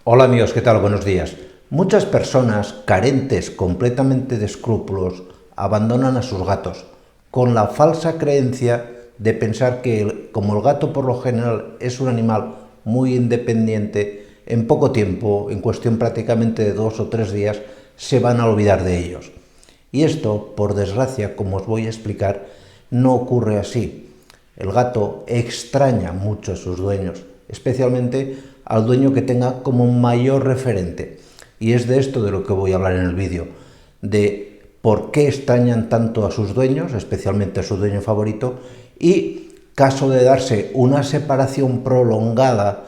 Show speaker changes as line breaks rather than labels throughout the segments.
Hola amigos, ¿qué tal? Buenos días. Muchas personas carentes completamente de escrúpulos abandonan a sus gatos con la falsa creencia de pensar que como el gato por lo general es un animal muy independiente, en poco tiempo, en cuestión prácticamente de 2 o 3 días, se van a olvidar de ellos. Y esto, por desgracia, como os voy a explicar, no ocurre así. El gato extraña mucho a sus dueños, especialmente al dueño que tenga como mayor referente. Y es de esto de lo que voy a hablar en el vídeo, de por qué extrañan tanto a sus dueños, especialmente a su dueño favorito, y caso de darse una separación prolongada,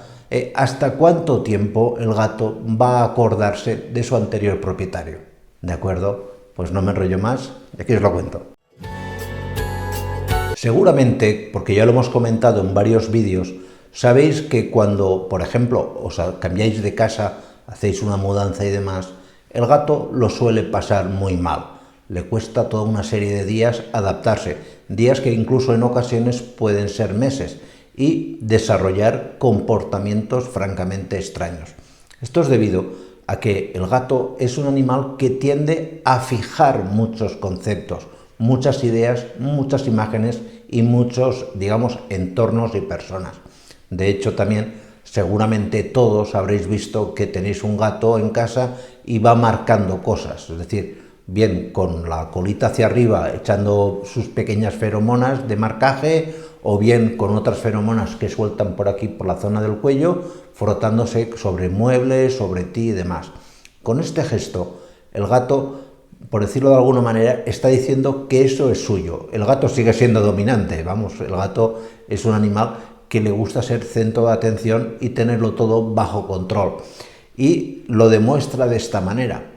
hasta cuánto tiempo el gato va a acordarse de su anterior propietario. ¿De acuerdo? Pues no me enrollo más, y aquí os lo cuento. Seguramente, porque ya lo hemos comentado en varios vídeos, sabéis que cuando, por ejemplo, os cambiáis de casa, hacéis una mudanza y demás, el gato lo suele pasar muy mal. Le cuesta toda una serie de días adaptarse, días que incluso en ocasiones pueden ser meses, y desarrollar comportamientos francamente extraños. Esto es debido a que el gato es un animal que tiende a fijar muchos conceptos, muchas ideas, muchas imágenes y muchos, digamos, entornos y personas. De hecho, también seguramente todos habréis visto que tenéis un gato en casa y va marcando cosas, es decir, bien con la colita hacia arriba echando sus pequeñas feromonas de marcaje, o bien con otras feromonas que sueltan por aquí, por la zona del cuello, frotándose sobre muebles, sobre ti y demás. Con este gesto, el gato, por decirlo de alguna manera, está diciendo que eso es suyo. El gato sigue siendo dominante, vamos, el gato es un animal que le gusta ser centro de atención y tenerlo todo bajo control. Y lo demuestra de esta manera.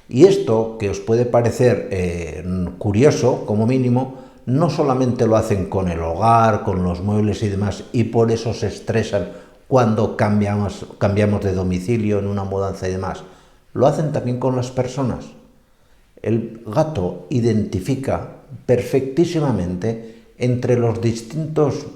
Y esto, que os puede parecer curioso, como mínimo, no solamente lo hacen con el hogar, con los muebles y demás, y por eso se estresan cuando cambiamos de domicilio en una mudanza y demás, lo hacen también con las personas. El gato identifica perfectísimamente entre los distintos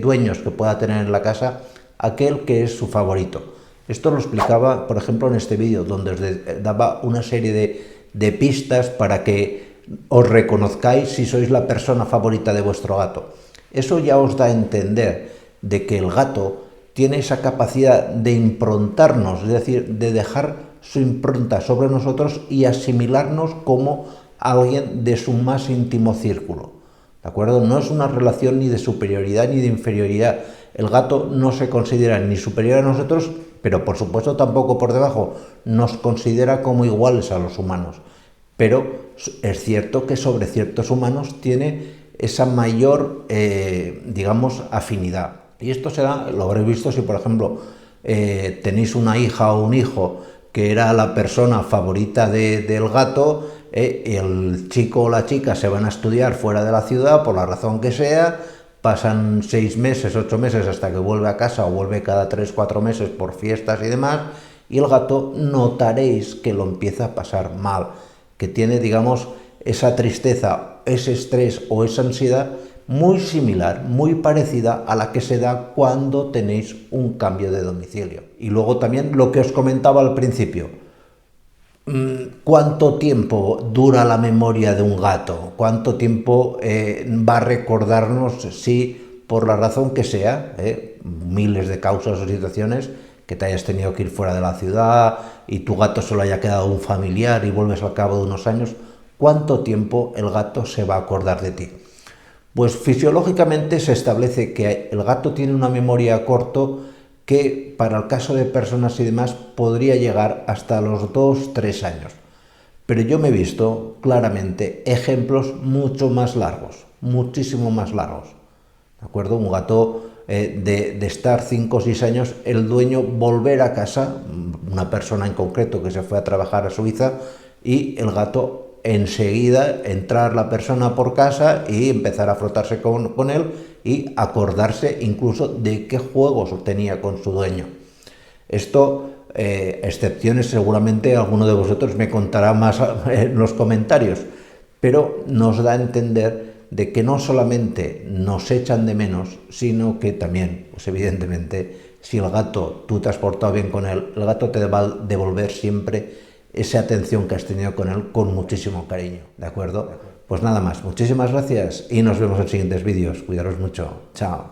dueños que pueda tener en la casa aquel que es su favorito. Esto lo explicaba, por ejemplo, en este vídeo, donde os daba una serie de pistas para que os reconozcáis si sois la persona favorita de vuestro gato. Eso ya os da a entender de que el gato tiene esa capacidad de improntarnos, es decir, de dejar su impronta sobre nosotros y asimilarnos como alguien de su más íntimo círculo. ¿De acuerdo? No es una relación ni de superioridad ni de inferioridad. El gato no se considera ni superior a nosotros, pero por supuesto tampoco por debajo. Nos considera como iguales a los humanos. Pero es cierto que sobre ciertos humanos tiene esa mayor, digamos, afinidad. Y esto lo habréis visto si, por ejemplo, tenéis una hija o un hijo que era la persona favorita del gato, el chico o la chica se van a estudiar fuera de la ciudad, por la razón que sea, pasan 6 meses, 8 meses hasta que vuelve a casa o vuelve cada 3 4 meses por fiestas y demás, y el gato notaréis que lo empieza a pasar mal, que tiene, digamos, esa tristeza, ese estrés o esa ansiedad muy similar, muy parecida a la que se da cuando tenéis un cambio de domicilio. Y luego también lo que os comentaba al principio, ¿cuánto tiempo dura la memoria de un gato? ¿Cuánto tiempo va a recordarnos si, por la razón que sea, miles de causas o situaciones, que te hayas tenido que ir fuera de la ciudad y tu gato solo haya quedado un familiar y vuelves al cabo de unos años, ¿cuánto tiempo el gato se va a acordar de ti? Pues fisiológicamente se establece que el gato tiene una memoria a corto que para el caso de personas y demás podría llegar hasta los 2 o 3 años. Pero yo me he visto claramente ejemplos mucho más largos, muchísimo más largos. ¿De acuerdo? Un gato de estar 5 o 6 años, el dueño volver a casa, una persona en concreto que se fue a trabajar a Suiza, y el gato enseguida entrar la persona por casa y empezar a frotarse con él y acordarse incluso de qué juegos tenía con su dueño. Esto, excepciones seguramente alguno de vosotros me contará más en los comentarios, pero nos da a entender de que no solamente nos echan de menos, sino que también, pues evidentemente, si el gato, tú te has portado bien con él, el gato te va a devolver siempre esa atención que has tenido con él con muchísimo cariño, ¿de acuerdo? Pues nada más, muchísimas gracias y nos vemos en siguientes vídeos. Cuidaros mucho. Chao.